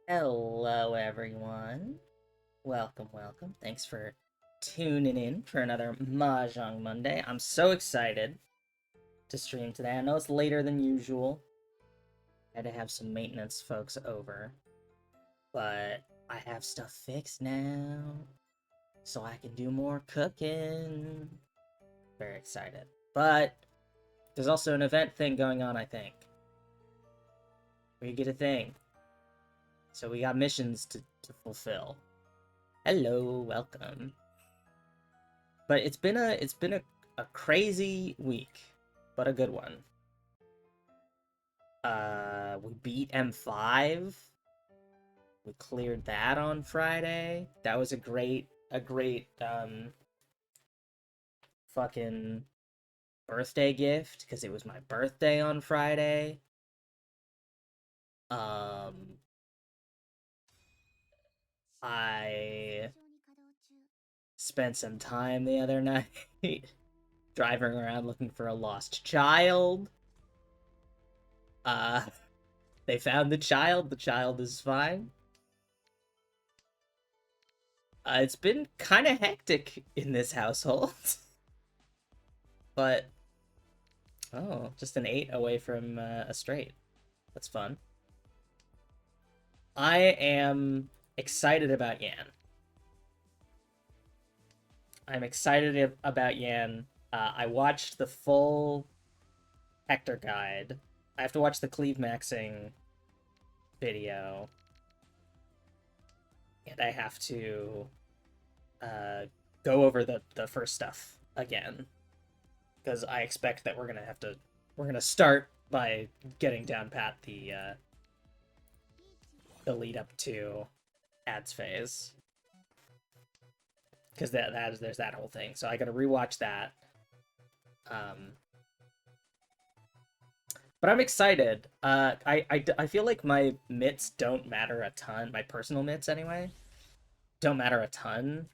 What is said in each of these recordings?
Hello, everyone. Welcome, welcome. Thanks for tuning in for another Mahjong Monday. I'm so excited to stream today. I know it's later than usual. I had to have some maintenance folks over, but I have stuff fixed now, so I can do more cooking. Very excited. But there's also an event thing going on, I think. We get a thing. So we got missions to fulfill. Hello, welcome. But it's been a crazy week, but a good one. We beat M5. We cleared that on Friday. That was a great fucking birthday gift because it was my birthday on Friday. Um I spent some time the other night driving around looking for a lost child. Uh they found the child. The child is fine. It's been kind of hectic in this household, but oh, just an 8 away from a straight. That's fun. I am excited about Yan. I'm excited about Yan. I watched the full Hector guide. I have to watch the cleave maxing video, and I have to uh, go over the first stuff again because I expect that we're gonna start by getting down pat the lead up to ads phase because there's that whole thing. So I got to rewatch that. Um, but I'm excited. I feel like my mitts don't matter a ton. My personal mitts anyway don't matter a ton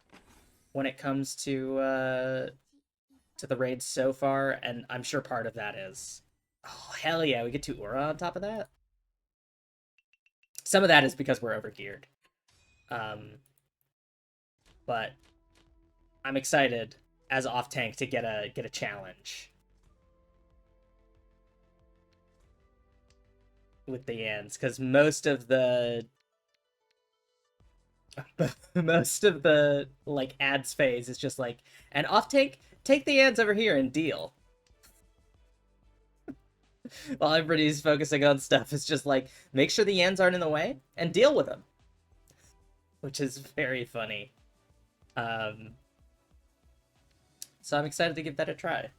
when it comes to the raids so far, and I'm sure part of that is oh hell yeah, we get to Ura on top of that. Some of that is because we're overgeared. Um, but I'm excited as off tank to get a challenge with the Yans because most of the like ads phase is just like and off tank take the Yans over here and deal while everybody's focusing on stuff. It's just like make sure the Yans aren't in the way and deal with them, which is very funny. Um, so I'm excited to give that a try.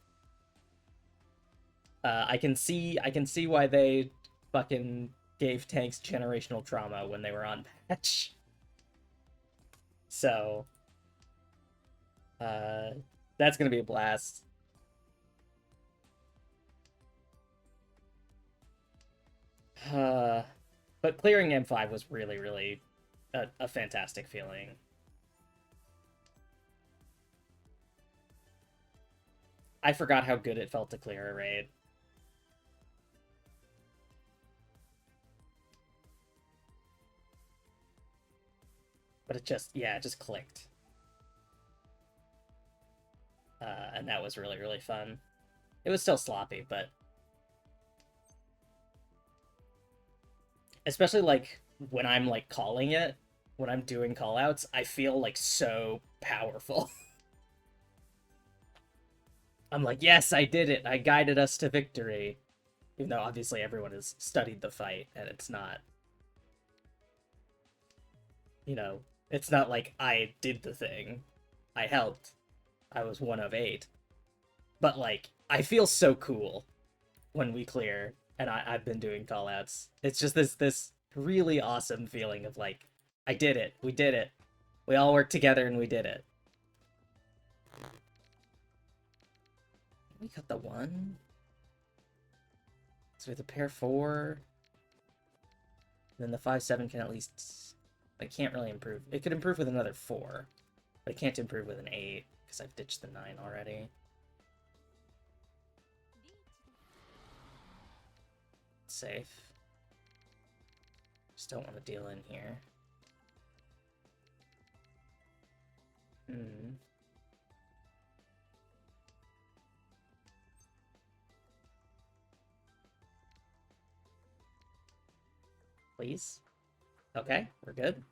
I can see why they fucking gave tanks generational trauma when they were on patch. So uh, that's gonna be a blast. Uh, but clearing M5 was really, really a fantastic feeling. I forgot how good it felt to clear a raid. But yeah, it just clicked. And that was really, really fun. It was still sloppy, but especially like when I'm like calling it, when I'm doing callouts, I feel like so powerful. I'm like, yes, I did it. I guided us to victory. Even though obviously everyone has studied the fight and it's not, you know, it's not like I did the thing. I helped. I was one of eight. But like, I feel so cool when we clear and I've been doing callouts. It's just this really awesome feeling of like, I did it. We did it. We all worked together and we did it. We got the one. So we have the pair four. Then the 5-7 can at least. It can't really improve. It could improve with another 4, but it can't improve with an 8 because I've ditched the 9 already. Safe. Just don't want to deal in here. Hmm. Please. Okay, we're good.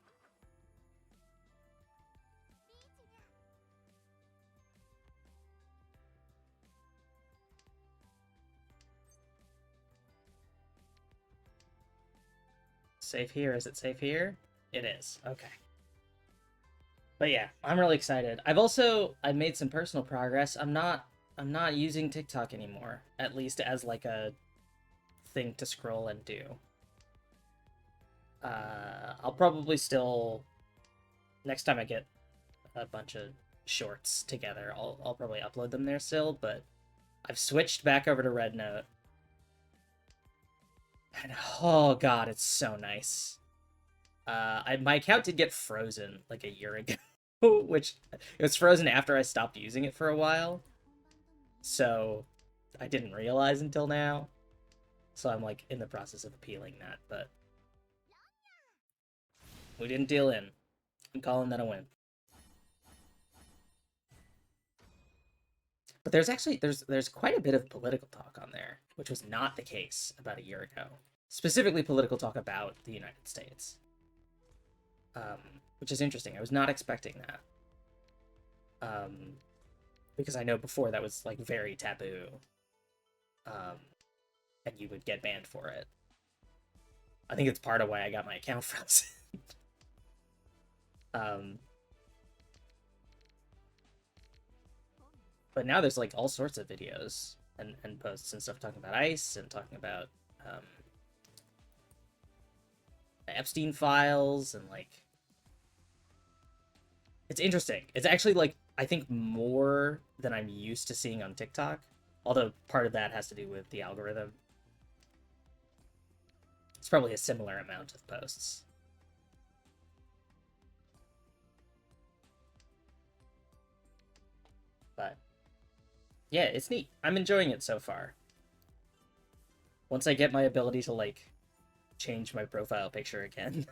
Safe here. Is it safe here? It is. Okay. But yeah, I'm really excited. I've made some personal progress. I'm not using TikTok anymore, at least as like a thing to scroll and do. I'll probably still next time I get a bunch of shorts together, I'll probably upload them there still, but I've switched back over to Red Note. And oh god, it's so nice. My account did get frozen like a year ago, which it was frozen after I stopped using it for a while. So I didn't realize until now. So I'm like in the process of appealing that, but we didn't deal in. I'm calling that a win. But there's quite a bit of political talk on there, which was not the case about a year ago. Specifically political talk about the United States. Which is interesting. I was not expecting that. Because I know before that was like very taboo. And you would get banned for it. I think it's part of why I got my account frozen. But now there's like all sorts of videos and posts and stuff talking about ICE and talking about Epstein files and like it's interesting. It's actually like I think more than I'm used to seeing on TikTok. Although part of that has to do with the algorithm. It's probably a similar amount of posts. But yeah, it's neat. I'm enjoying it so far. Once I get my ability to like change my profile picture again,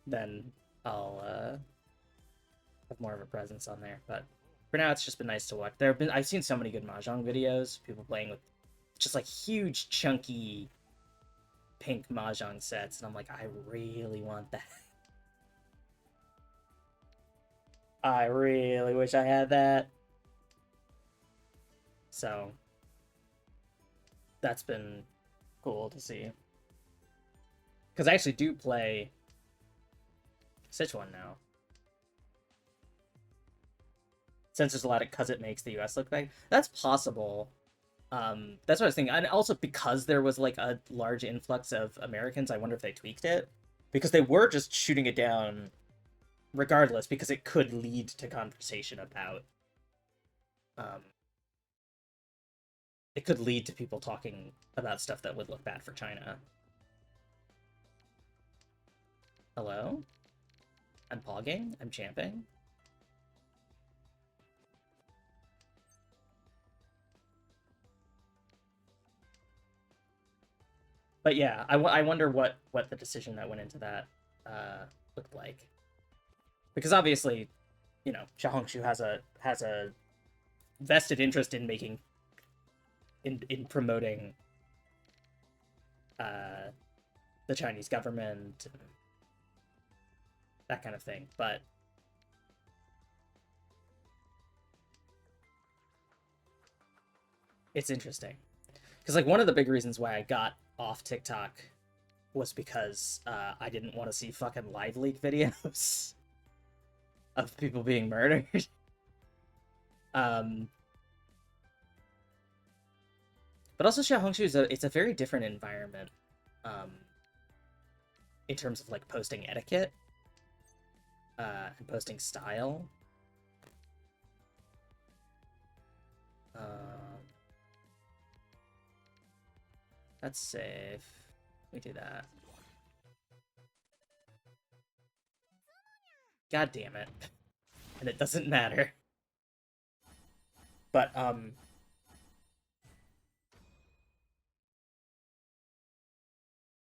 then I'll have more of a presence on there. But for now, it's just been nice to watch. I've seen so many good mahjong videos, people playing with just like huge chunky pink mahjong sets, and I'm like, I really want that. I really wish I had that. So that's been cool to see. Because I actually do play Sichuan now. Since there's a lot of because it makes the US look big. That's possible. That's what I was thinking. And also because there was like a large influx of Americans, I wonder if they tweaked it. Because they were just shooting it down regardless, because it could lead to conversation about it could lead to people talking about stuff that would look bad for China. Hello? I'm pogging? I'm champing? But yeah, I wonder what the decision that went into that looked like. Because obviously, you know, Xiaohongshu has a vested interest in making in promoting the Chinese government and that kind of thing. But it's interesting. Because like one of the big reasons why I got off TikTok was because I didn't want to see fucking live leak videos of people being murdered. But also Xiaohongshu is it's a very different environment in terms of like posting etiquette and posting style. That's safe. We do that. God damn it. And it doesn't matter. But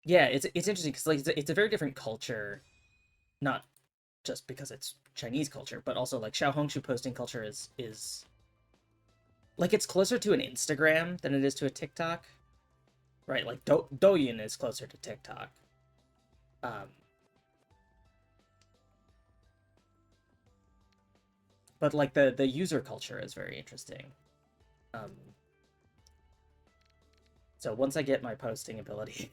Yeah, it's interesting because like it's a very different culture, not just because it's Chinese culture, but also like Xiaohongshu posting culture is like it's closer to an Instagram than it is to a TikTok, right? Like Douyin is closer to TikTok. Um, but like the user culture is very interesting. Um, so once I get my posting ability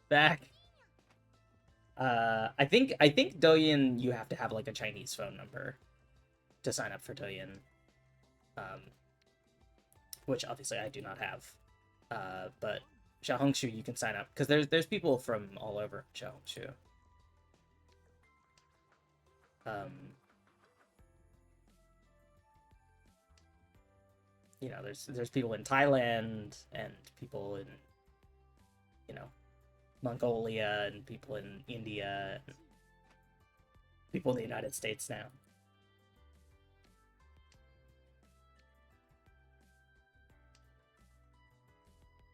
back, I think Douyin you have to have like a Chinese phone number to sign up for Douyin, um, which obviously I do not have. But Xiaohongshu you can sign up because there's people from all over Xiaohongshu. Um, there's people in Thailand and people in you know Mongolia and people in India, and people in the United States now.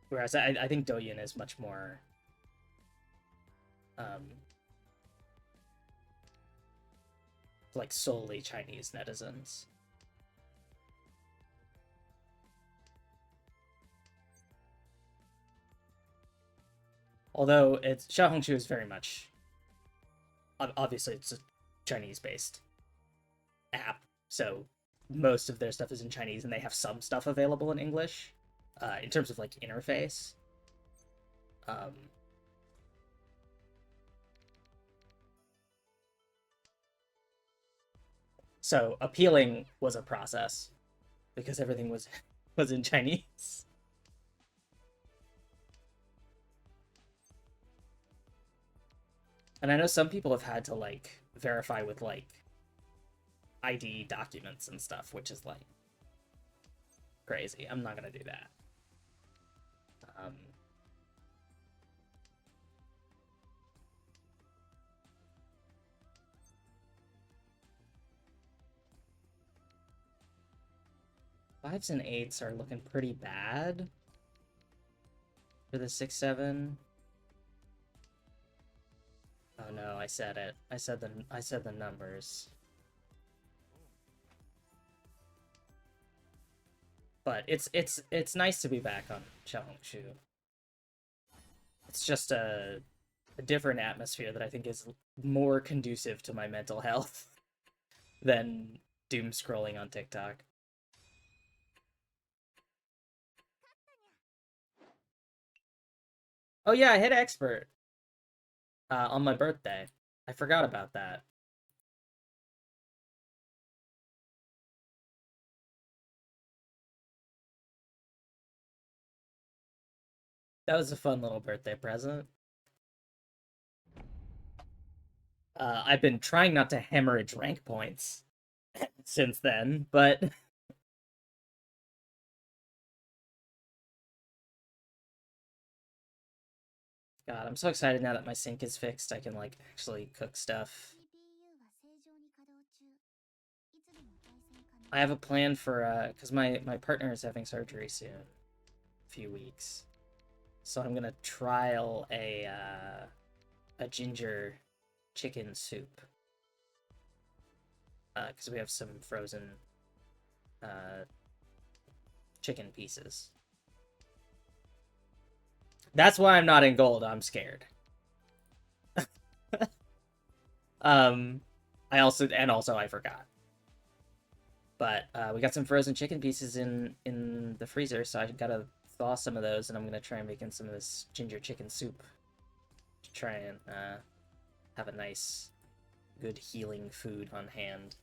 Whereas I think Douyin is much more um, like solely Chinese netizens. Although it's Xiaohongshu is very much obviously it's a Chinese based app, so most of their stuff is in Chinese, and they have some stuff available in English in terms of like interface. Um, so appealing was a process because everything was was in Chinese. And I know some people have had to like verify with like ID documents and stuff, which is like crazy. I'm not gonna do that. Um, Fives and eights are looking pretty bad for the 6-7. Oh no, I said it. I said the numbers. But it's nice to be back on Xiaohongshu. It's just a different atmosphere that I think is more conducive to my mental health than doom scrolling on TikTok. Oh yeah, I hit expert on my birthday. I forgot about that. That was a fun little birthday present. I've been trying not to hemorrhage rank points since then, but God, I'm so excited now that my sink is fixed. I can like actually cook stuff. I have a plan for because my partner is having surgery soon, a few weeks, so I'm gonna trial a ginger chicken soup because we have some frozen uh chicken pieces. That's why I'm not in gold. I'm scared. Um, also I forgot. But we got some frozen chicken pieces in the freezer, so I gotta thaw some of those, and I'm gonna try and make in some of this ginger chicken soup to try and have a nice, good healing food on hand.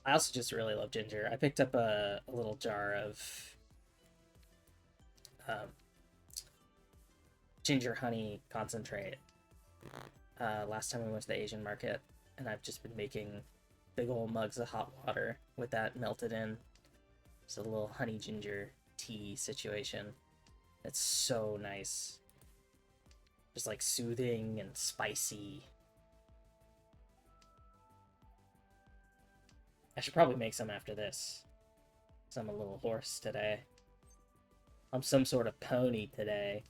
I also just really love ginger. I picked up a little jar of um, ginger honey concentrate last time we went to the Asian market, and I've just been making big old mugs of hot water with that melted in. It's a little honey ginger tea situation. It's so nice. Just like soothing and spicy. I should probably make some after this. 'cause I'm a little horse today. I'm some sort of pony today.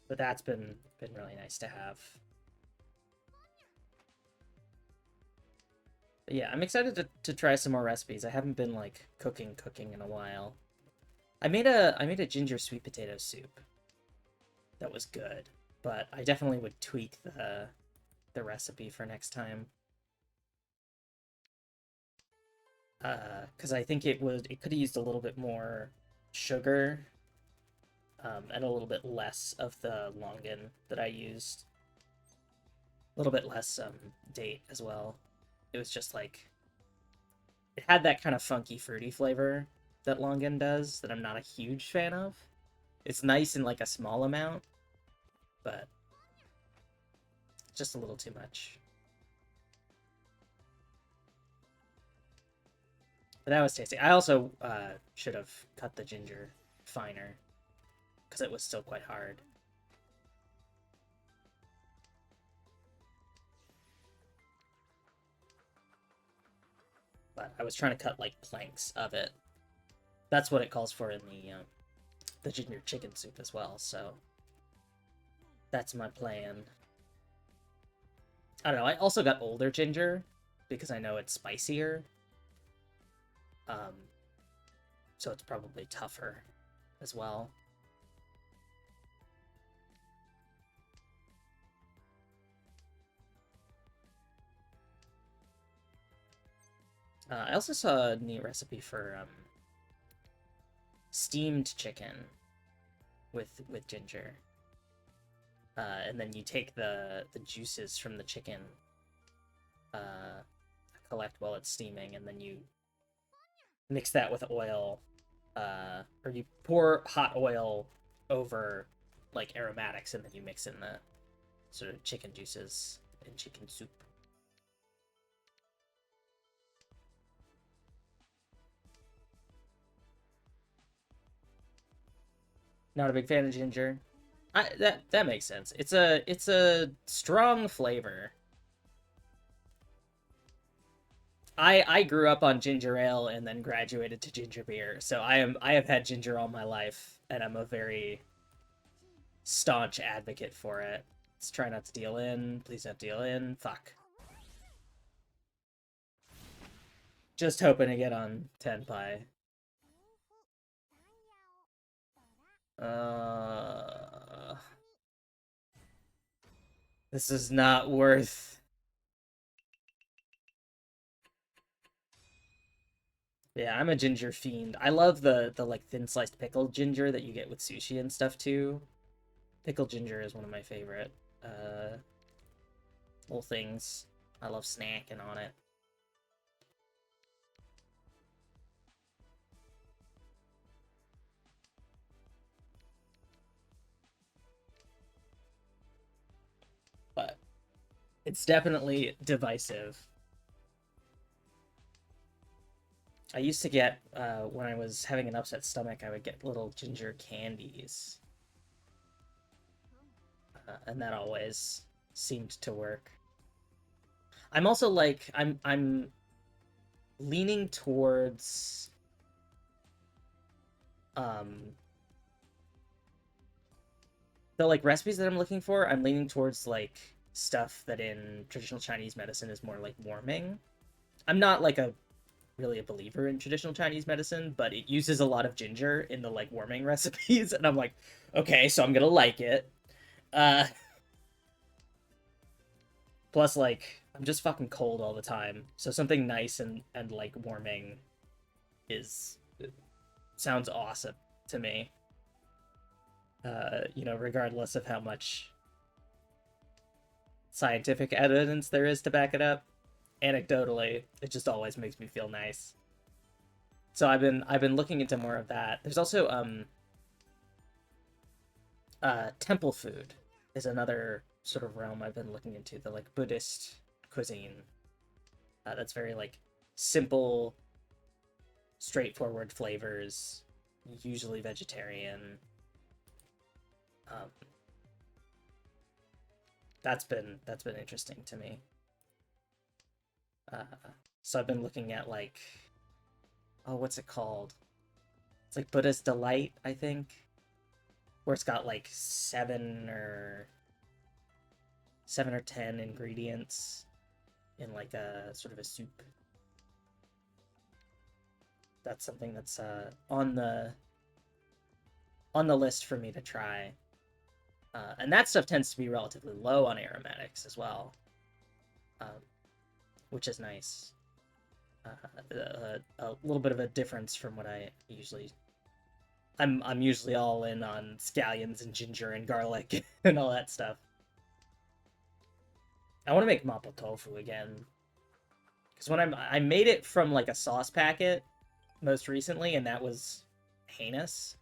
But that's been really nice to have. But yeah, I'm excited to try some more recipes. I haven't been like cooking in a while. I made a ginger sweet potato soup that was good, but I definitely would tweak the recipe for next time. Because I think it could have used a little bit more sugar, and a little bit less of the longan that I used. A little bit less date as well. It was just like it had that kind of funky fruity flavor that longan does that I'm not a huge fan of. It's nice in like a small amount, but just a little too much. But that was tasty. I also should have cut the ginger finer because it was still quite hard. But I was trying to cut like planks of it. That's what it calls for in the ginger chicken soup as well. So that's my plan. I don't know. I also got older ginger because I know it's spicier. So it's probably tougher as well. I also saw a new recipe for steamed chicken with ginger. And then you take the juices from the chicken, collect while it's steaming, and then you mix that with oil, or you pour hot oil over like aromatics, and then you mix in the sort of chicken juices in chicken soup. Not a big fan of ginger. That makes sense. It's a strong flavor. I grew up on ginger ale and then graduated to ginger beer, so I have had ginger all my life, and I'm a very staunch advocate for it. Let's try not to deal in. Please don't deal in. Fuck. Just hoping to get on Tenpai. This is not worth. Yeah, I'm a ginger fiend. I love the like thin sliced pickled ginger that you get with sushi and stuff too. Pickled ginger is one of my favorite little things. I love snacking on it. But it's definitely divisive. I used to get, when I was having an upset stomach, I would get little ginger candies. And that always seemed to work. I'm also like, I'm leaning towards, the like recipes that I'm looking for, I'm leaning towards like stuff that in traditional Chinese medicine is more like warming. I'm not like really a believer in traditional Chinese medicine, but it uses a lot of ginger in the like warming recipes, and I'm like, okay, so I'm gonna like it. Plus, like, I'm just fucking cold all the time, so something nice and like warming is sounds awesome to me. You know, regardless of how much scientific evidence there is to back it up, anecdotally, it just always makes me feel nice. So I've been looking into more of that. There's also temple food is another sort of realm I've been looking into, the like Buddhist cuisine. That's very like simple, straightforward flavors, usually vegetarian. Um, That's been interesting to me. Uh, so I've been looking at like, oh, what's it called? It's like Buddha's Delight, I think, where it's got like seven or 10 ingredients in like a sort of a soup. That's something that's on the list for me to try. And that stuff tends to be relatively low on aromatics as well, um, which is nice. A little bit of a difference from what I usually. I'm usually all in on scallions and ginger and garlic and all that stuff. I want to make mapo tofu again because when I made it from like a sauce packet most recently, and that was heinous.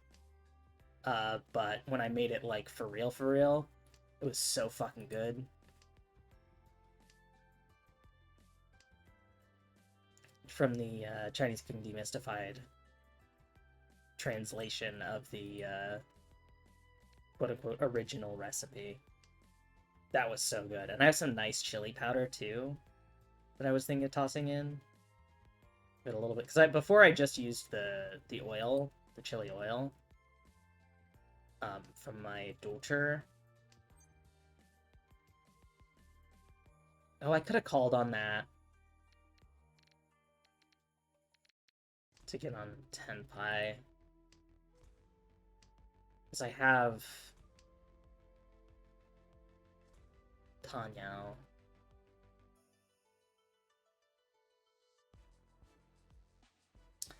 But when I made it like for real, it was so fucking good. From the Chinese Cooking Demystified translation of the quote unquote original recipe. That was so good. And I have some nice chili powder too that I was thinking of tossing in. A little bit because before I just used the oil, the chili oil, from my Dolce. Oh, I could have called on that to get on Tenpai. Because I have Tanyao.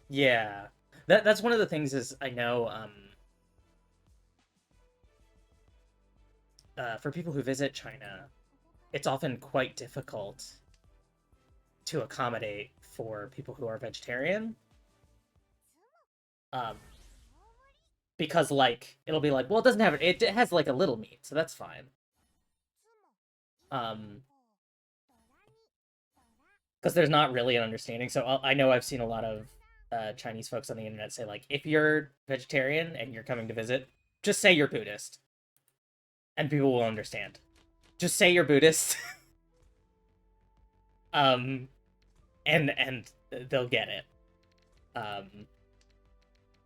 Yeah. That's one of the things is I know for people who visit China, it's often quite difficult to accommodate for people who are vegetarian. Um, because like it'll be like, well, it doesn't have it has like a little meat, so that's fine. Um, because there's not really an understanding. So I know I've seen a lot of Chinese folks on the internet say like, if you're vegetarian and you're coming to visit, just say you're Buddhist, and people will understand. Just say you're Buddhist, um, and they'll get it. Um,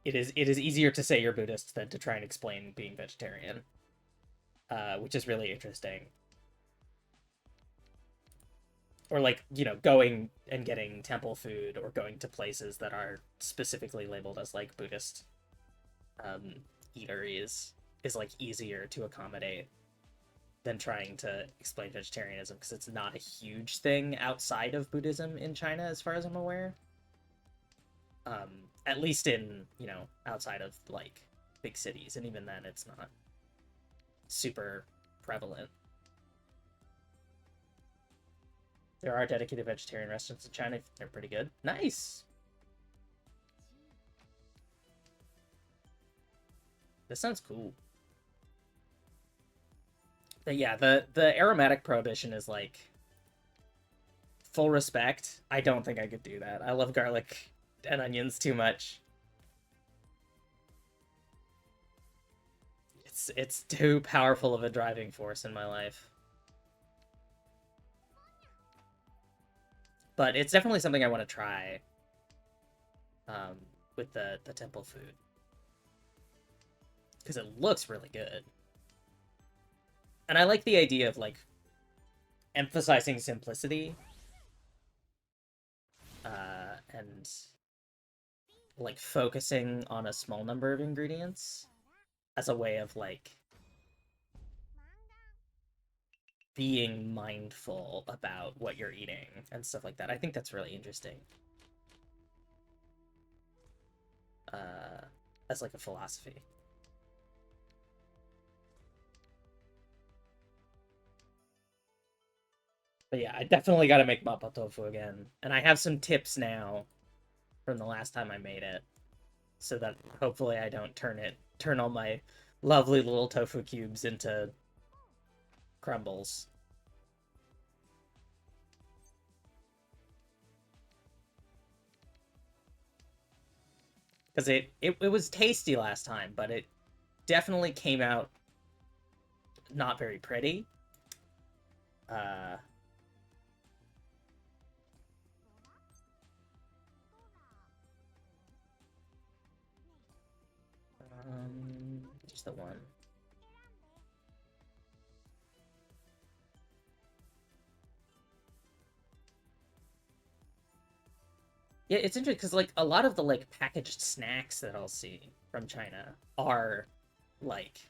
it is easier to say you're Buddhist than to try and explain being vegetarian, which is really interesting. Or like, you know, going and getting temple food or going to places that are specifically labeled as like Buddhist um, eateries is like easier to accommodate than trying to explain vegetarianism because it's not a huge thing outside of Buddhism in China, as far as I'm aware. At least in, you know, outside of like big cities, and even then, it's not super prevalent. There are dedicated vegetarian restaurants in China. They're pretty good. Nice. This sounds cool. But yeah, the aromatic prohibition is like full respect. I don't think I could do that. I love garlic and onions too much. It's too powerful of a driving force in my life. But it's definitely something I want to try with the temple food. Because it looks really good. And I like the idea of like emphasizing simplicity and like focusing on a small number of ingredients as a way of like being mindful about what you're eating and stuff like that. I think that's really interesting. As like a philosophy. But yeah, I definitely got to make mapo tofu again. And I have some tips now from the last time I made it, so that hopefully I don't turn all my lovely little tofu cubes into crumbles. Because it was tasty last time, but it definitely came out not very pretty. Uh, just the one. Yeah, it's interesting because like a lot of the like packaged snacks that I'll see from China are like,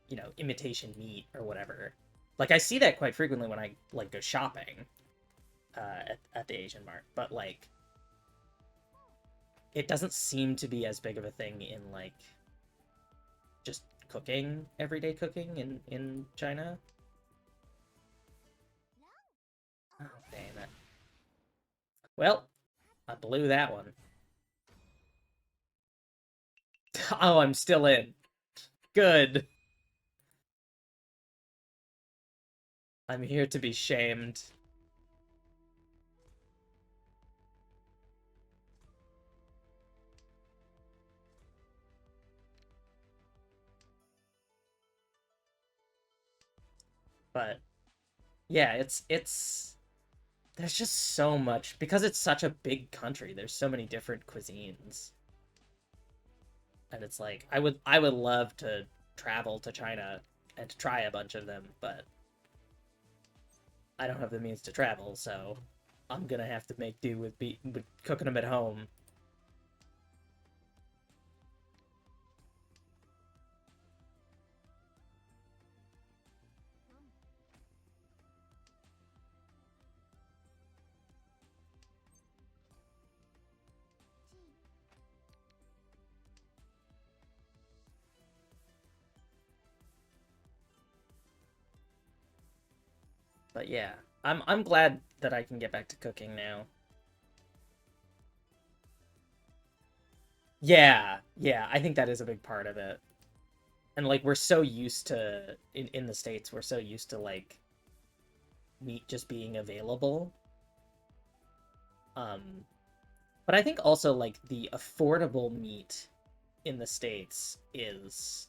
you know, imitation meat or whatever. Like I see that quite frequently when I like go shopping at the Asian mart, but like it doesn't seem to be as big of a thing in like just cooking, everyday cooking in China. Oh, damn it. Well, I blew that one. Oh, I'm still in. Good. I'm here to be shamed. But yeah, it's there's just so much because it's such a big country. There's so many different cuisines. And it's like I would love to travel to China and to try a bunch of them, but I don't have the means to travel, so I'm gonna have to make do with cooking them at home. But yeah, I'm glad that I can get back to cooking now. Yeah, yeah, I think that is a big part of it. And like we're so used to in the States, we're so used to like meat just being available. Um, but I think also like the affordable meat in the States is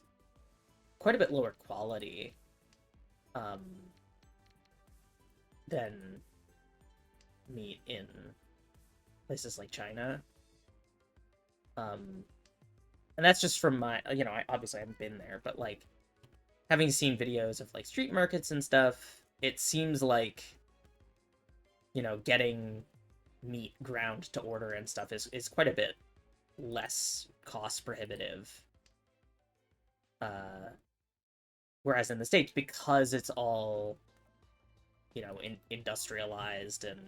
quite a bit lower quality um than meat in places like China. Um, and that's just from my, you know, I obviously haven't been there, but like having seen videos of like street markets and stuff, it seems like, you know, getting meat ground to order and stuff is quite a bit less cost prohibitive. Uh, whereas in the States, because it's all, you know, industrialized and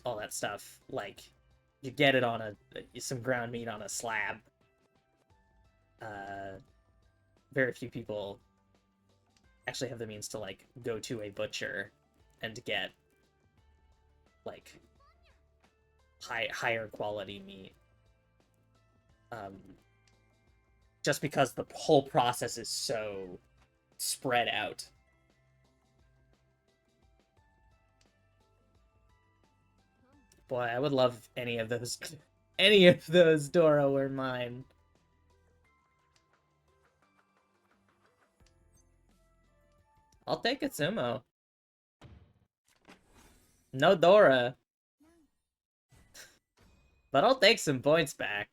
all that stuff, like you get it on some ground meat on a slab. Uh, very few people actually have the means to like go to a butcher and get like higher quality meat. Um, just because the whole process is so spread out. Boy, I would love any of those any of those Dora were mine. I'll take a sumo. No Dora, but I'll take some points back.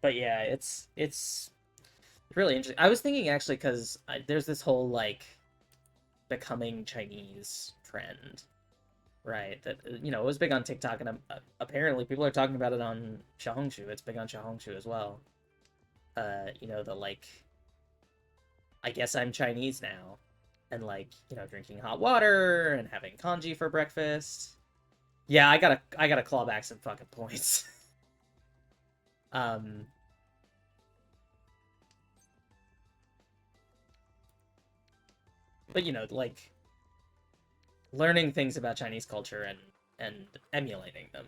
But yeah, it's really interesting. I was thinking actually because there's this whole like becoming Chinese trend, right? That you know it was big on TikTok, and apparently people are talking about it on Xiaohongshu. It's big on Xiaohongshu as well. You know the like, I guess I'm Chinese now, and like you know drinking hot water and having congee for breakfast. Yeah, I gotta claw back some fucking points. um, but you know like learning things about Chinese culture and emulating them.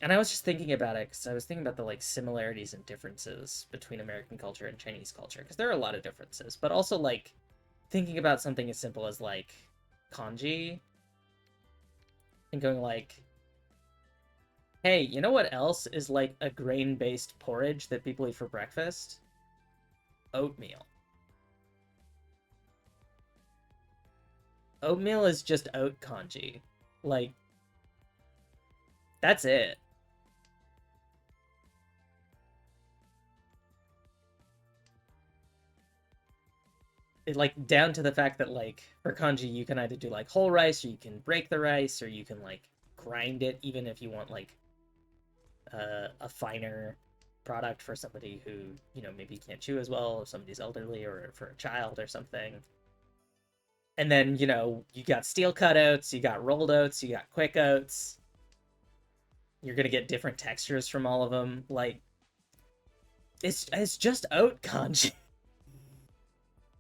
And I was just thinking about it because I was thinking about the like similarities and differences between American culture and Chinese culture because there are a lot of differences, but also like thinking about something as simple as like kanji and going like Hey, you know what else is like a grain-based porridge that people eat for breakfast? Oatmeal. Oatmeal is just oat congee. Like, that's it. Like down to the fact that like for congee you can either do like whole rice or you can break the rice or you can like grind it even if you want like a finer product for somebody who, you know, maybe can't chew as well, if somebody's elderly or for a child or something. And then, you know, you got steel cut oats, you got rolled oats, you got quick oats. You're gonna get different textures from all of them. Like it's just oat congee.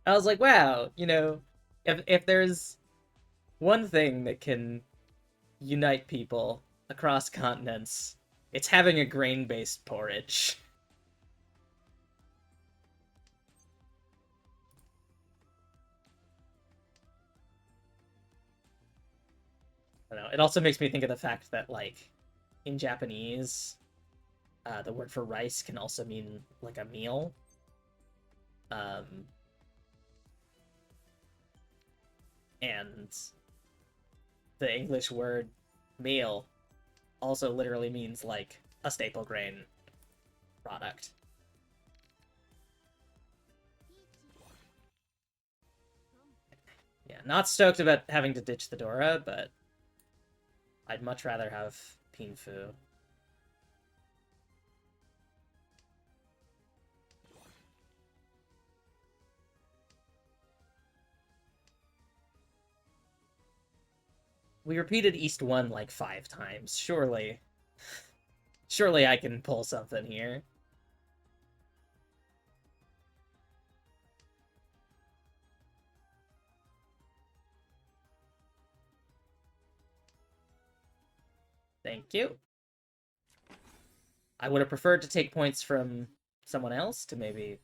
I was like, wow, you know, if there's one thing that can unite people across continents, it's having a grain-based porridge. I don't know. It also makes me think of the fact that like in Japanese, the word for rice can also mean like a meal. Um, and the English word meal also literally means like a staple grain product. Yeah, not stoked about having to ditch the Dora, but I'd much rather have Pinfu. We repeated East 1 like 5 times. Surely I can pull something here. Thank you. I would have preferred to take points from someone else to maybe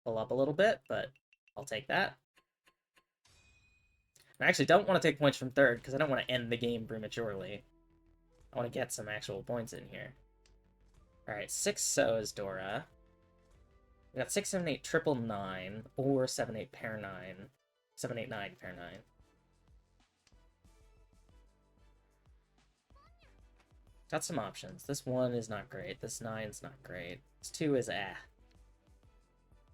pull up a little bit, but I'll take that. I actually don't want to take points from third because I don't want to end the game prematurely. I want to get some actual points in here. Alright, 6 so is Dora. We got 6, 7, 8, triple 9, or 7, 8, pair 9. 7, 8, 9, pair 9. Got some options. This 1 is not great. This 9's not great. This 2 is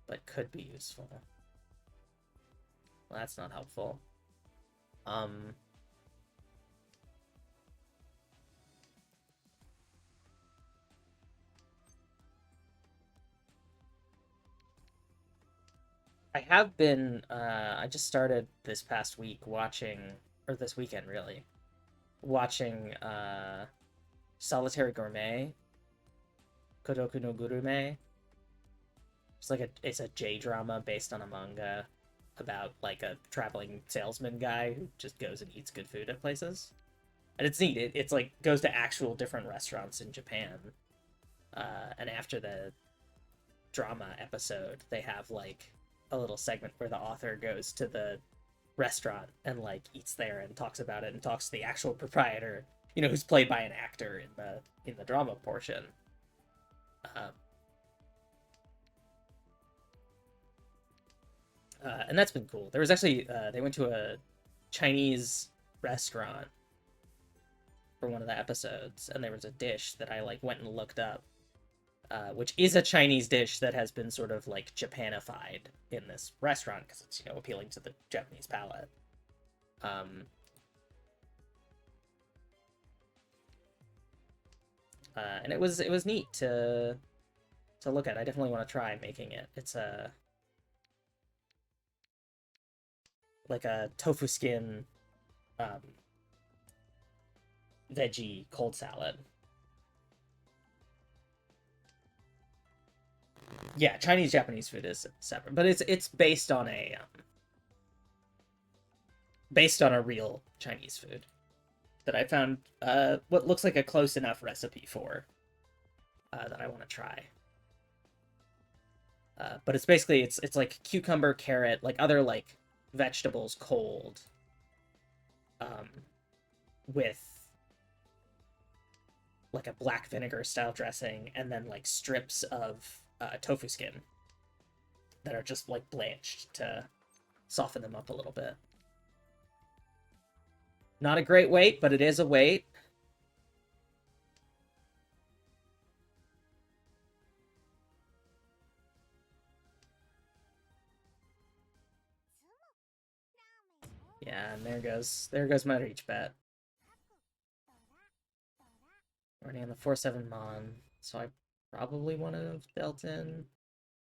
but could be useful. Well, that's not helpful. I have been, I just started this past week watching, or this weekend really, watching, Solitary Gourmet, Kodoku no Gurume. It's a J-drama based on a manga about, like, a traveling salesman guy who just goes and eats good food at places. And it's neat. It's, like, goes to actual different restaurants in Japan. And after the drama episode, they have, like, a little segment where the author goes to the restaurant and like eats there and talks about it and talks to the actual proprietor, you know, who's played by an actor in the drama portion. Um, and that's been cool. There was actually they went to a Chinese restaurant for one of the episodes, and there was a dish that I like went and looked up, which is a Chinese dish that has been sort of like Japanified in this restaurant because it's, you know, appealing to the Japanese palate. Um, and it was neat to look at. I definitely want to try making it. It's a like a tofu skin um, veggie cold salad. Yeah, Chinese Japanese food is separate, but it's based on a real Chinese food that I found what looks like a close enough recipe for that I want to try. But it's basically it's like cucumber, carrot, like other like vegetables cold, um, with like a black vinegar style dressing, and then like strips of tofu skin that are just like blanched to soften them up a little bit. Not a great weight, but it is a weight. Yeah, and there goes my reach bet. Running on the 4-7 Mon, so I probably want to have dealt in.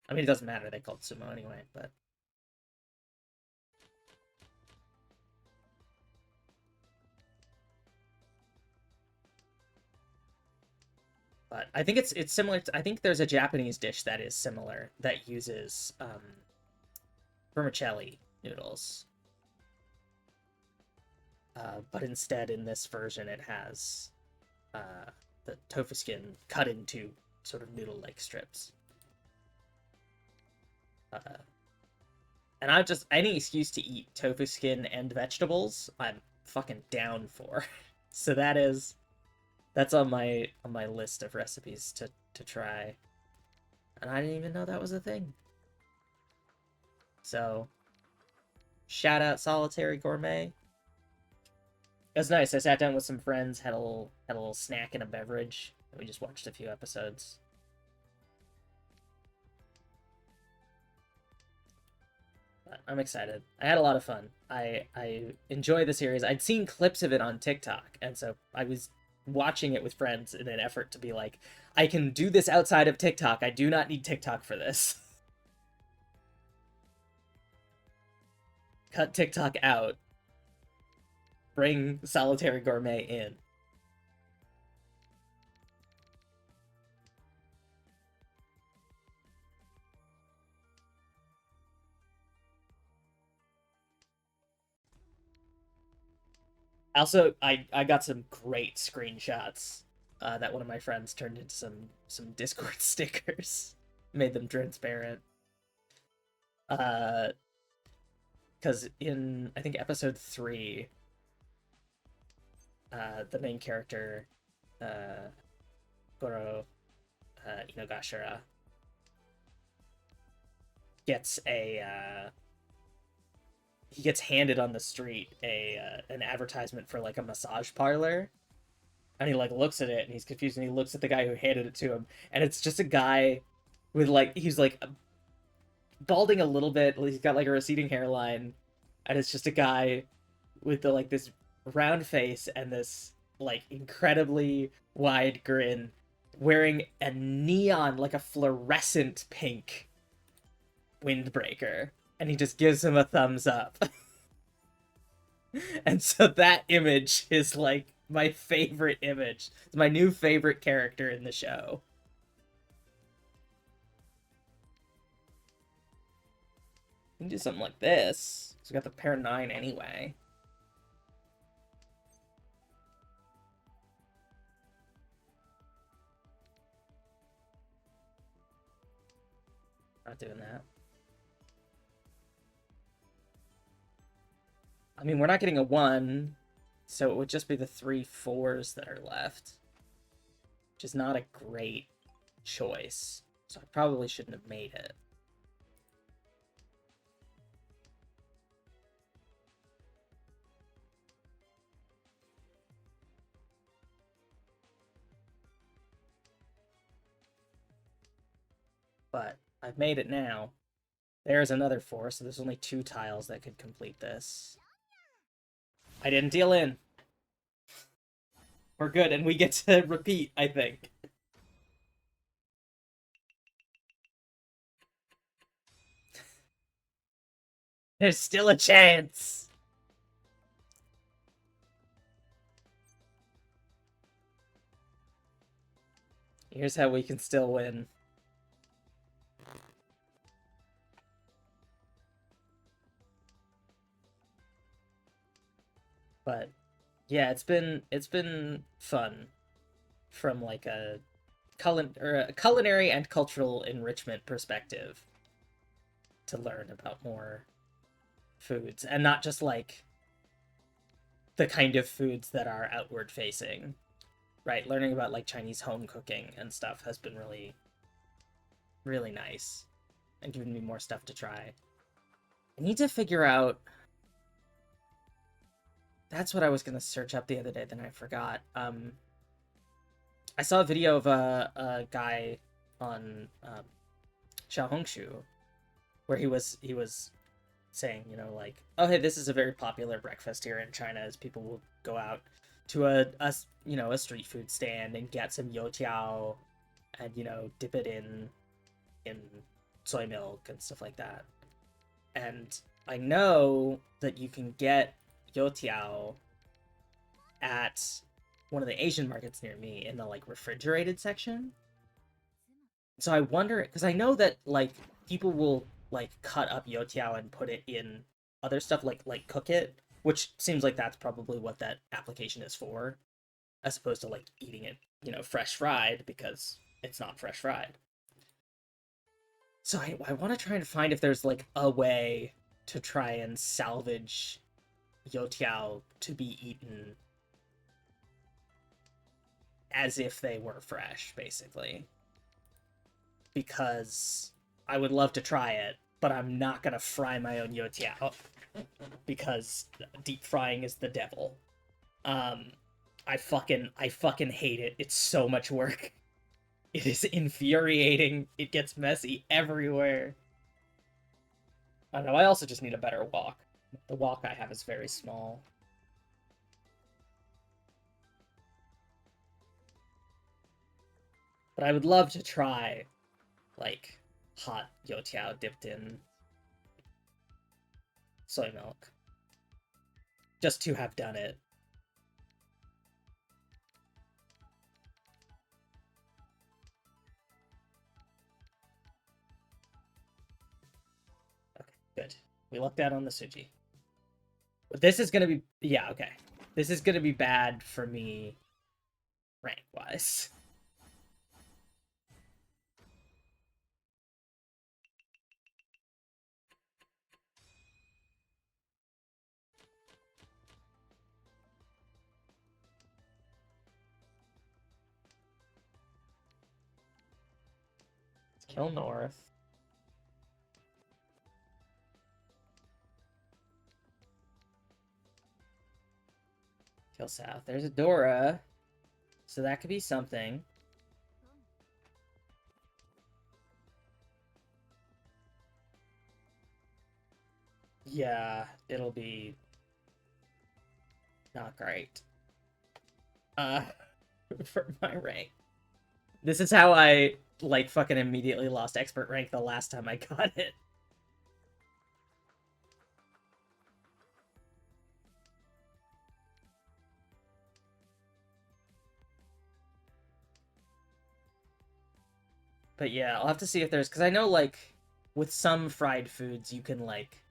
I mean, it doesn't matter, they called sumo anyway, but. But I think it's similar to, I think there's a Japanese dish that is similar that uses vermicelli noodles. But instead, in this version, it has the tofu skin cut into sort of noodle-like strips. And I just, any excuse to eat tofu skin and vegetables, I'm fucking down for. So that's on my list of recipes to try. And I didn't even know that was a thing. So, shout out Solitary Gourmet. It was nice. I sat down with some friends, had a little snack and a beverage, and we just watched a few episodes. But I'm excited. I had a lot of fun. I enjoy the series. I'd seen clips of it on TikTok, and so I was watching it with friends in an effort to be like, I can do this outside of TikTok. I do not need TikTok for this. Cut TikTok out. Bring Solitary Gourmet in. Also, I got some great screenshots that one of my friends turned into some Discord stickers, made them transparent. Because in I think episode 3, the main character, Goro Inogashira, gets he gets handed on the street an advertisement for like a massage parlor, and he like looks at it and he's confused and he looks at the guy who handed it to him, and it's just a guy with like he's like balding a little bit, he's got like a receding hairline, and it's just a guy with the like this round face and this like incredibly wide grin, wearing a neon like a fluorescent pink windbreaker, and he just gives him a thumbs up. And so that image is like my favorite image. It's my new favorite character in the show. We can do something like this. So we got the pair 9 anyway. Not doing that. I mean, we're not getting a 1, so it would just be the 3 4s that are left. Which is not a great choice. So I probably shouldn't have made it. But I've made it now. There's another 4, so there's only 2 tiles that could complete this. I didn't deal in. We're good, and we get to repeat, I think. There's still a chance. Here's how we can still win. But yeah, it's been fun from like a culinary and cultural enrichment perspective to learn about more foods, and not just like the kind of foods that are outward facing. right? Learning about like Chinese home cooking and stuff has been really, really nice and giving me more stuff to try. I need to figure out. That's what I was gonna search up the other day, then I forgot. I saw a video of a guy on Xiaohongshu where he was saying, you know, like, oh hey, this is a very popular breakfast here in China, as people will go out to a street food stand and get some youtiao and dip it in soy milk and stuff like that. And I know that you can get youtiao at one of the Asian markets near me in the like refrigerated section. So I wonder, because I know that like people will like cut up youtiao and put it in other stuff, like cook it, which seems like that's probably what that application is for, as opposed to like eating it, fresh fried, because it's not fresh fried. So I want to try and find if there's like a way to try and salvage youtiao to be eaten as if they were fresh, basically. Because I would love to try it, but I'm not gonna fry my own youtiao because deep frying is the devil. I fucking hate it. It's so much work. It is infuriating. It gets messy everywhere. I don't know. I also just need a better wok. The wok I have is very small. But I would love to try, like, hot youtiao dipped in soy milk. Just to have done it. Okay, good. We lucked out on the suji. But this is gonna be... Yeah, okay. This is gonna be bad for me rank-wise. Let's kill North. Kill South. There's a Dora. So that could be something. Yeah, it'll be not great. For my rank. This is how I, like, fucking immediately lost expert rank the last time I got it. But yeah, I'll have to see if there's... Because I know, like, with some fried foods, you can, like...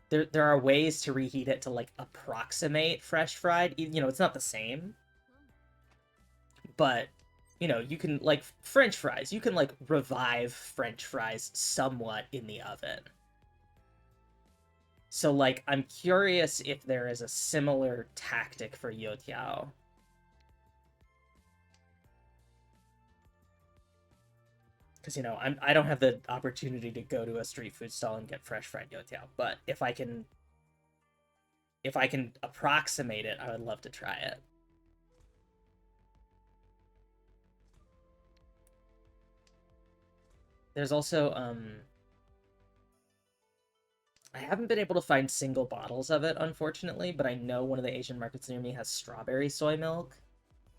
There are ways to reheat it to, like, approximate fresh fried. It's not the same. But, you can, like, French fries. You can, like, revive French fries somewhat in the oven. So, like, I'm curious if there is a similar tactic for youtiao. Because, I don't have the opportunity to go to a street food stall and get fresh fried youtiao. But if I can approximate it, I would love to try it. There's also, I haven't been able to find single bottles of it, unfortunately, but I know one of the Asian markets near me has strawberry soy milk.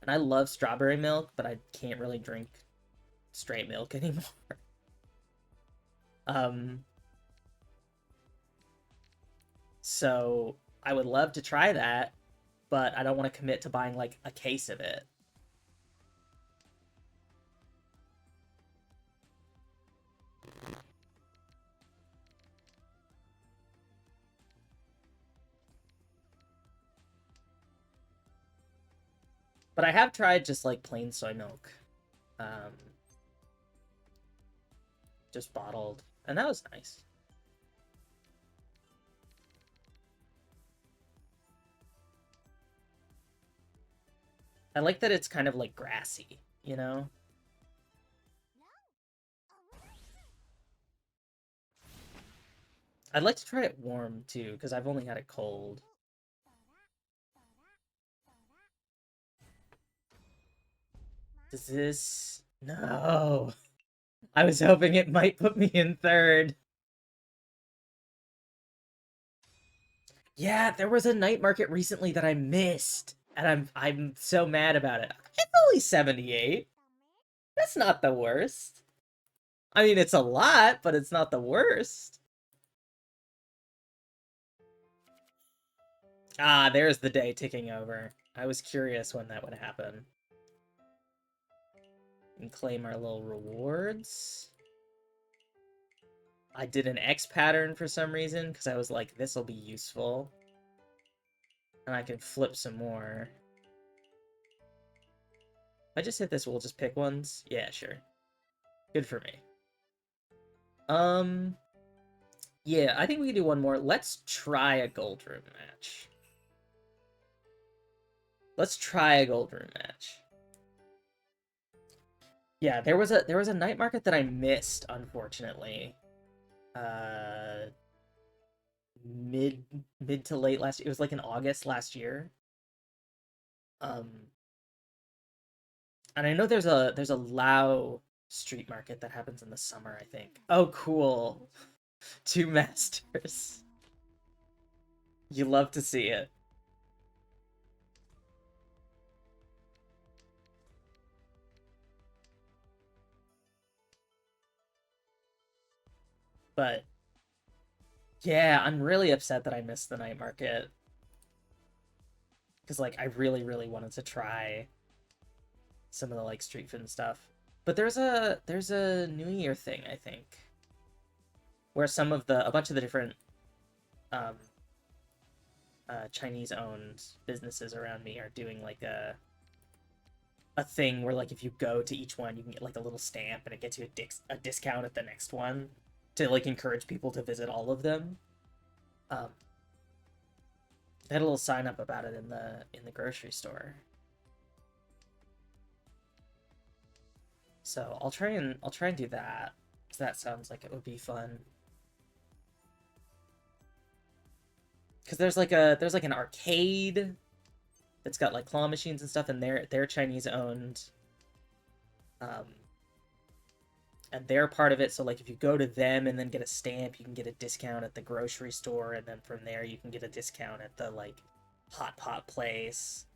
And I love strawberry milk, but I can't really drink straight milk anymore. So I would love to try that, but I don't want to commit to buying, like, a case of it. But I have tried just, like, plain soy milk. Just bottled. And that was nice. I like that it's kind of like grassy, you know? I'd like to try it warm too, because I've only had it cold. Does this... No! I was hoping it might put me in third. Yeah, there was a night market recently that I missed, and I'm so mad about it. It's only 78. That's not the worst. I mean, it's a lot, but it's not the worst. Ah, there's the day ticking over. I was curious when that would happen. And claim our little rewards. I did an X pattern for some reason, because I was like, this will be useful. And I can flip some more. If I just hit this, we'll just pick ones? Yeah, sure. Good for me. Yeah, I think we can do one more. Let's try a gold room match. Let's try a gold room match. Yeah, there was a night market that I missed, unfortunately. Mid to late last year. It was like in August last year. Um, and I know there's a Lao street market that happens in the summer, I think. Oh, cool. Two masters. You love to see it. But yeah, I'm really upset that I missed the night market. Because like I really, really wanted to try some of the like street food and stuff. But there's a New Year thing, I think. Where a bunch of the different um Chinese owned businesses around me are doing like a thing where like if you go to each one you can get like a little stamp and it gets you a discount at the next one to like encourage people to visit all of them. Um they had a little sign up about it in the grocery store. So I'll try and do that. Cause that sounds like it would be fun. Cause there's like an arcade that's got like claw machines and stuff, and they're Chinese owned. Um, and they're part of it. So like if you go to them and then get a stamp, you can get a discount at the grocery store, and then from there you can get a discount at the like hot pot place.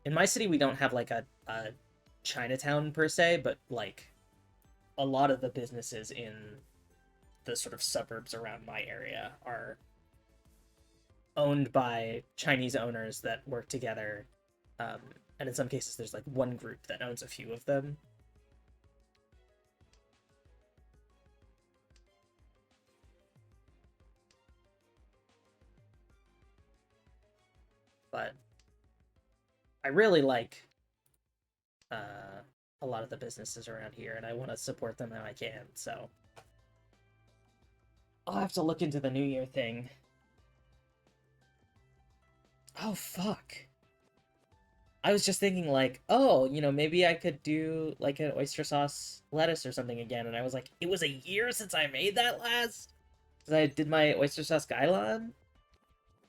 In my city, we don't have like a Chinatown per se, but like a lot of the businesses in the sort of suburbs around my area are owned by Chinese owners that work together. Um, and in some cases, there's like one group that owns a few of them. But I really like a lot of the businesses around here, and I want to support them how I can. So I'll have to look into the New Year thing. Oh, fuck. I was just thinking, like, oh, maybe I could do, like, an oyster sauce lettuce or something again. And I was like, it was a year since I made that last? Because I did my oyster sauce Gailon?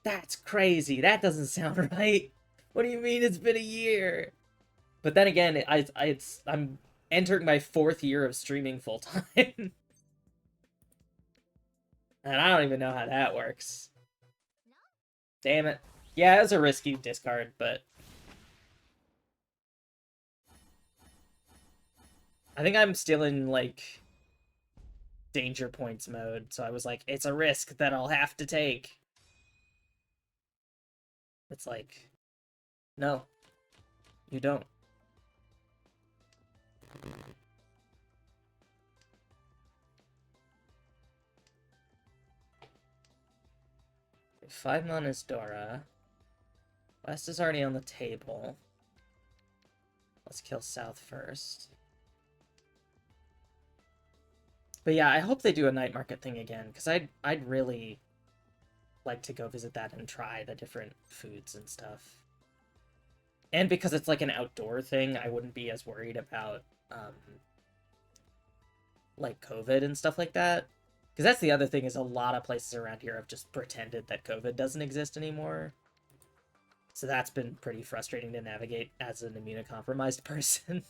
That's crazy. That doesn't sound right. What do you mean it's been a year? But then again, I'm entering my 4th year of streaming full time. And I don't even know how that works. Damn it. Yeah, it was a risky discard, but I think I'm still in, like, danger points mode, so I was like, it's a risk that I'll have to take. It's like, no, you don't. Five mana is Dora. West is already on the table. Let's kill South first. But yeah, I hope they do a night market thing again, because I'd really like to go visit that and try the different foods and stuff. And because it's like an outdoor thing, I wouldn't be as worried about like COVID and stuff like that. Because that's the other thing, is a lot of places around here have just pretended that COVID doesn't exist anymore. So that's been pretty frustrating to navigate as an immunocompromised person.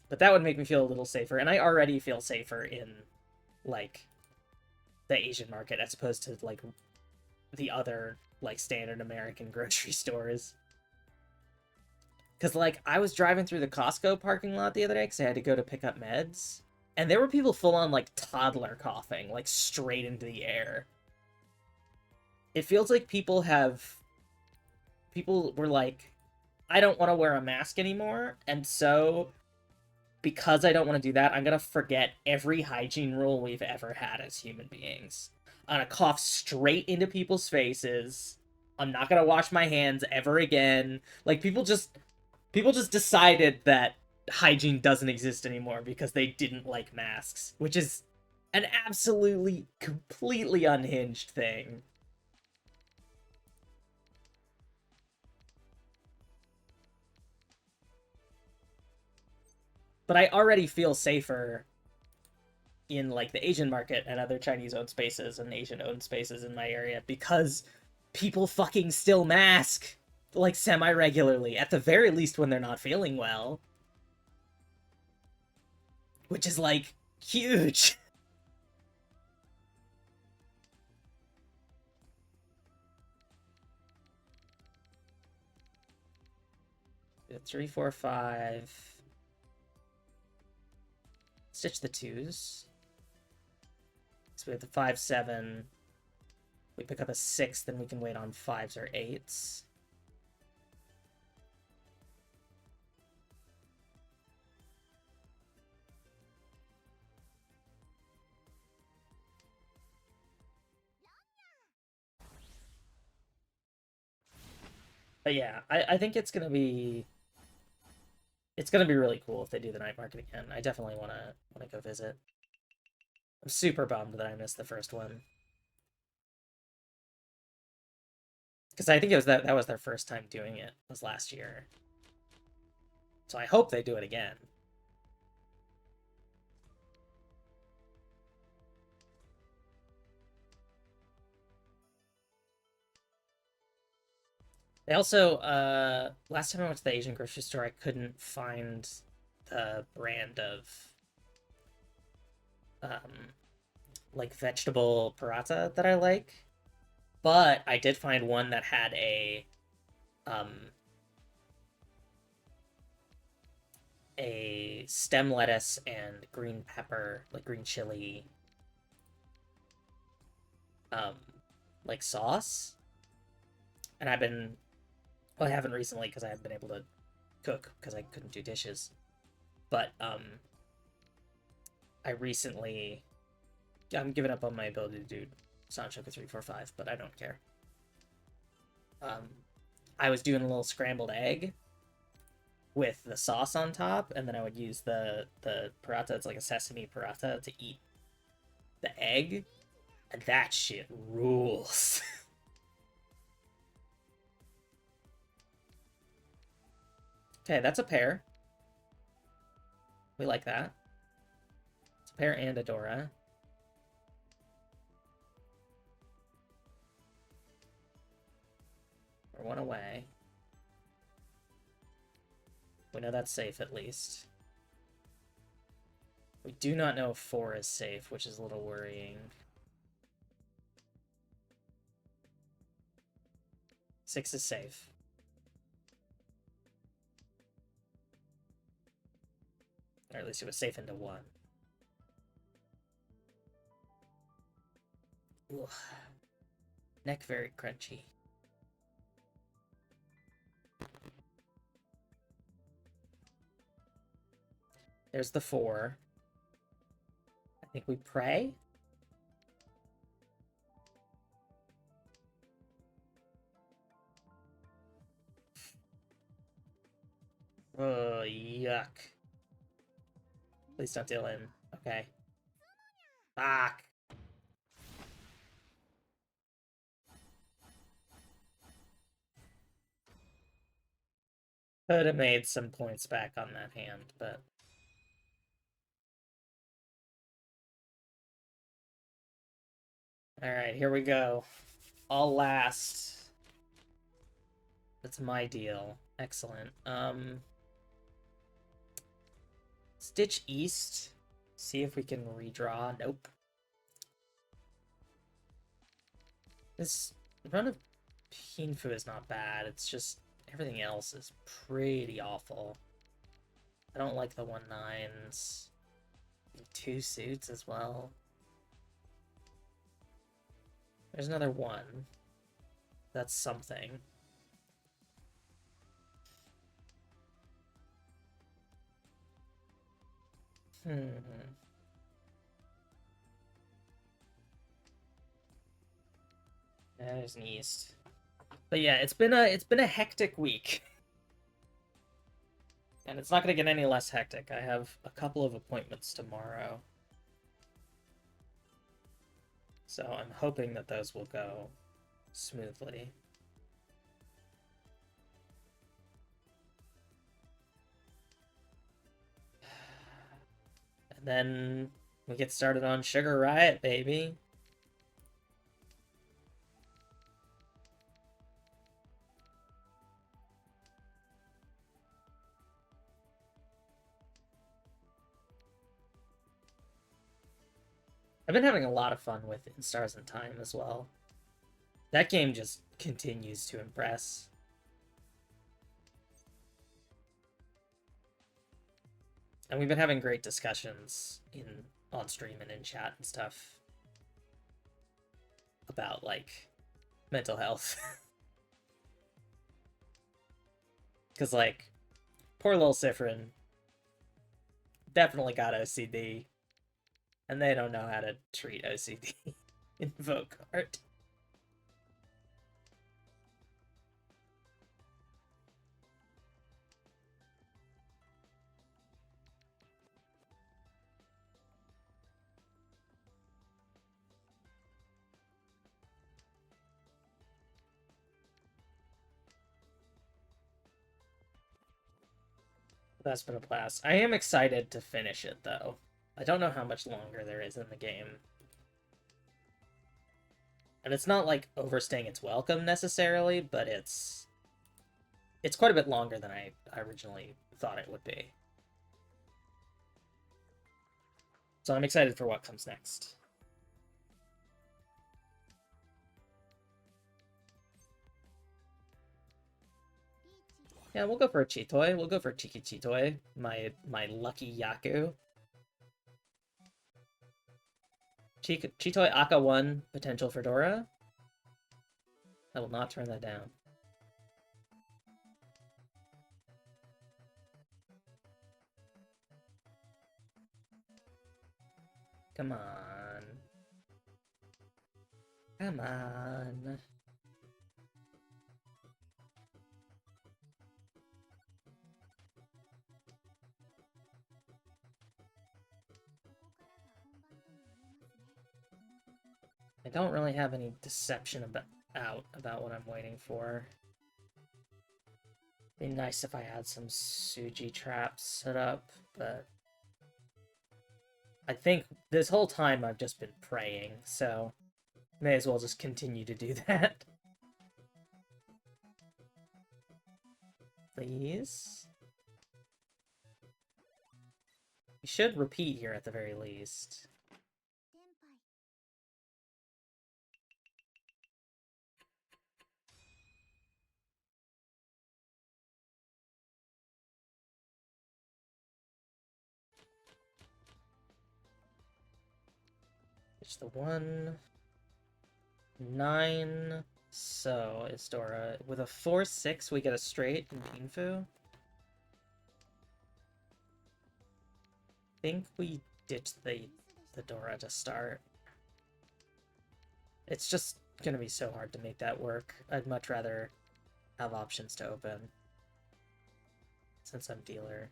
But that would make me feel a little safer, and I already feel safer in, like, the Asian market as opposed to, like, the other, like, standard American grocery stores. Because, like, I was driving through the Costco parking lot the other day because I had to go to pick up meds, and there were people full-on, like, toddler coughing, like, straight into the air. It feels like people were like, I don't want to wear a mask anymore, and so because I don't want to do that, I'm going to forget every hygiene rule we've ever had as human beings. I'm going to cough straight into people's faces. I'm not going to wash my hands ever again. Like, people just decided that hygiene doesn't exist anymore because they didn't like masks, which is an absolutely, completely unhinged thing. But I already feel safer in, like, the Asian market and other Chinese-owned spaces and Asian-owned spaces in my area because people fucking still mask, like, semi-regularly, at the very least when they're not feeling well. Which is, like, huge. Three, four, five. Stitch the twos. So we have the 5, 7. We pick up a 6, then we can wait on 5s or 8s. But yeah, I think it's gonna be really cool if they do the night market again. I definitely wanna go visit. I'm super bummed that I missed the first one. Because I think it was that was their first time doing it, was last year. So I hope they do it again. They also, last time I went to the Asian grocery store, I couldn't find the brand of, like, vegetable paratha that I like. But I did find one that had a stem lettuce and green pepper, like green chili, like sauce. And I've been, well, I haven't recently because I haven't been able to cook because I couldn't do dishes. But I recently, I'm giving up on my ability to do Sanchoku 345, but I don't care. I was doing a little scrambled egg with the sauce on top, and then I would use the paratha. It's like a sesame paratha to eat the egg, and that shit rules. Okay, that's a pair. We like that. It's a pair and a Dora. We're one away. We know that's safe, at least. We do not know if 4 is safe, which is a little worrying. 6 is safe. Or at least it was safe into 1. Ugh. Neck very crunchy. There's the 4. I think we pray. Oh, yuck. Please don't deal in. Okay. Fuck. Could have made some points back on that hand, but... Alright, here we go. All last. That's my deal. Excellent. Stitch East. See if we can redraw. Nope. This run of Pinfu is not bad. It's just everything else is pretty awful. I don't like the 1/9s. 2 suits as well. There's another 1. That's something. There's an East. But yeah, it's been a hectic week. And it's not gonna get any less hectic. I have a couple of appointments tomorrow. So I'm hoping that those will go smoothly. And then we get started on Sugar Riot, baby. I've been having a lot of fun with In Stars in Time as well. That game just continues to impress. And we've been having great discussions on stream and in chat and stuff about, like, mental health. Because, like, poor little Sifrin definitely got OCD. And they don't know how to treat OCD in Vogue art. That's been a blast. I am excited to finish it, though. I don't know how much longer there is in the game. And it's not, like, overstaying its welcome, necessarily, but it's quite a bit longer than I originally thought it would be. So I'm excited for what comes next. Yeah, we'll go for a Chitoi. We'll go for Chiki Chitoi, my lucky Yaku. Chitoi Aka 1, potential for Dora. I will not turn that down. Come on. Come on. I don't really have any deception about what I'm waiting for. It'd be nice if I had some Suji traps set up, but I think this whole time I've just been praying, so may as well just continue to do that. Please? We should repeat here at the very least. It's the 1/9. So, is Dora. With a 4/6, we get a straight in Pinfu. I think we ditched the Dora to start. It's just gonna be so hard to make that work. I'd much rather have options to open. Since I'm dealer.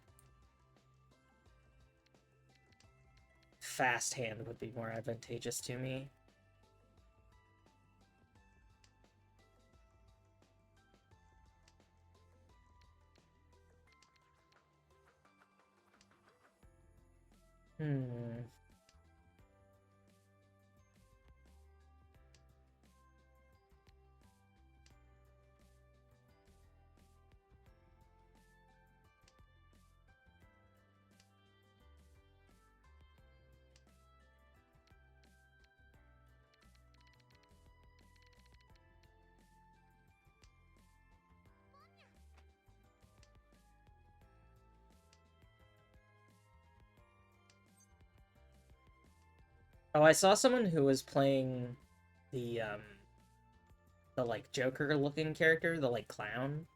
fast hand would be more advantageous to me. Hmm. Oh, I saw someone who was playing the like Joker looking character, the like clown,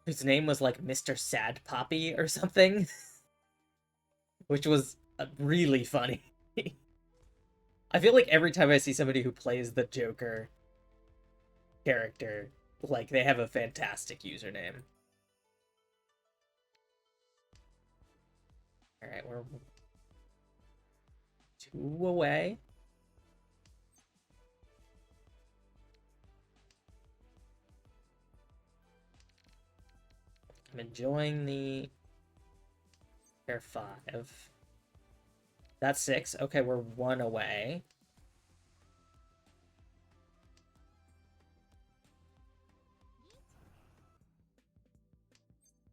whose name was like Mr. Sad Poppy or something, which was really funny. I feel like every time I see somebody who plays the Joker character, like they have a fantastic username. All right, we're 2 away. I'm enjoying the pair 5. That's 6. Okay, we're 1 away.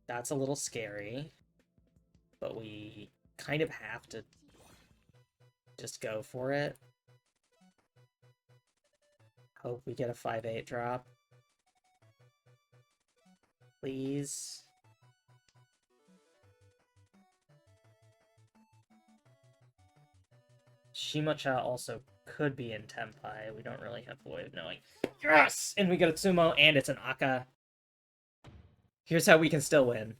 That's a little scary, but we kind of have to just go for it. Hope we get a 5-8 drop. Please. Shimacha also could be in Tenpai. We don't really have a way of knowing. Yes! And we get a Tsumo, and it's an Aka. Here's how we can still win.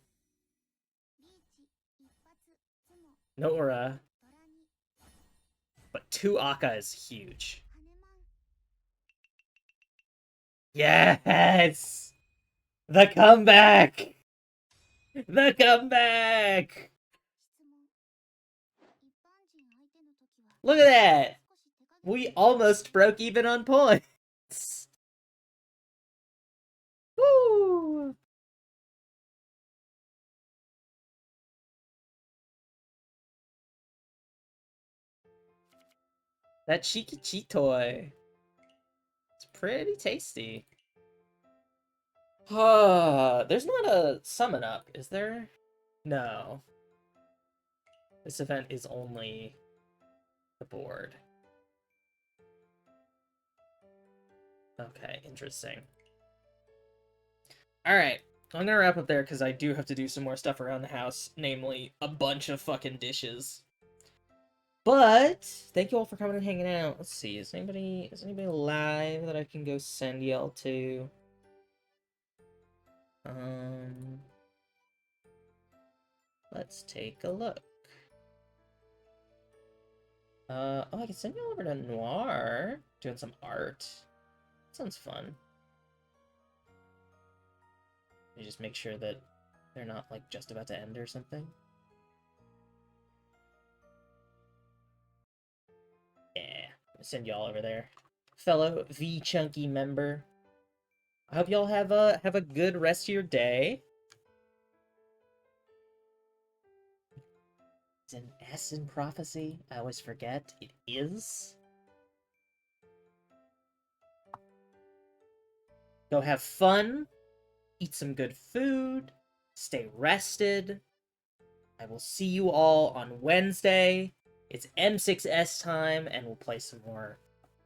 No Ura. But 2 Aka is huge. Yes! The comeback! The comeback! Look at that! We almost broke even on points! Woo! That cheeky cheat toy. It's pretty tasty. There's not a summon up, is there? No. This event is only the board. Okay, interesting. Alright, I'm gonna wrap up there because I do have to do some more stuff around the house, namely a bunch of fucking dishes. But thank you all for coming and hanging out. Let's see, is anybody live that I can go send y'all to? Let's take a look. Oh, I can send y'all over to Noir doing some art. Sounds fun. You just make sure that they're not like just about to end or something. Yeah, send y'all over there, fellow V Chunky member. I hope y'all have a good rest of your day. It's an S in prophecy. I always forget. It is. Go have fun. Eat some good food. Stay rested. I will see you all on Wednesday. It's M6S time, and we'll play some more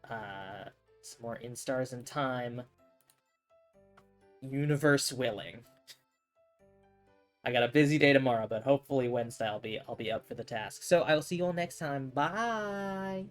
Instars in time. Universe willing. I got a busy day tomorrow, but hopefully Wednesday I'll be up for the task. So I will see you all next time. Bye.